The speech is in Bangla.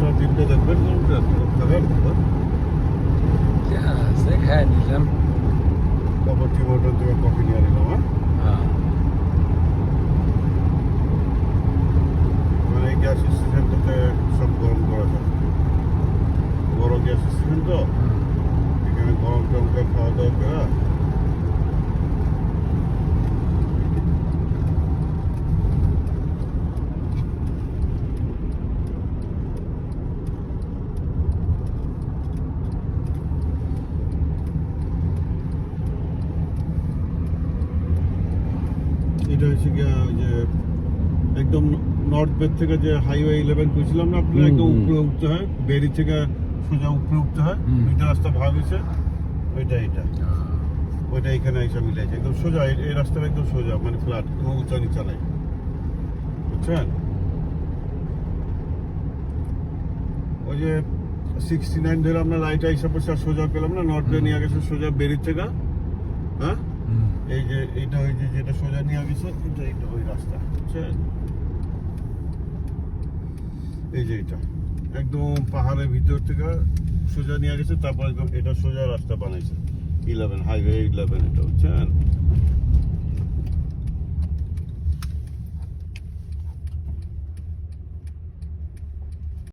একটা তিনটে দেখবেন সে খাই নিলাম। তারপর টি হোটেল থেকে কফি নিয়ে নিলাম। হ্যাঁ মানে এই গ্যাস স্টেশনটাতে সব গরম করা যায়, বড় গ্যাস স্টেশন তো, এখানে গরম টরম করে খাওয়া দাওয়া করা। এটা হচ্ছে গিয়া যে একদম নর্থ বেড থেকে যে হাইওয়ে 11 করেছিলাম না আপনারা, একদম উপরে উঠতে হয়, বেরি থেকে সোজা উপরে উঠতে হয়, দুইটা রাস্তা ভাগ হয়েছে, ওইটা এটা ওইটা এখানে এসে মিলেছে একদম সোজা। এই রাস্তাটা একদম সোজা, মানে ফ্ল্যাট, কোনো উঁচা নিচা নাই, বুঝছেন? ওই যে 69 ধরে আমরা রাইট আইসা পয়সা সোজা পেলাম না, নর্থ বে নিয়ে গেছে সোজা বেরির থেকে। হ্যাঁ, এই যে এইটা ওই যে যেটা সোজা নিয়ে গেছে, এটা এইটা ওই রাস্তা, বুঝছেন? এই যে এটা একদম পাহাড়ের ভিতর থেকে সোজা নিয়ে গেছে, তারপর একদম এটা সোজা রাস্তা বানাইছে 11 হাইওয়ে 11, এটা বুঝছেন?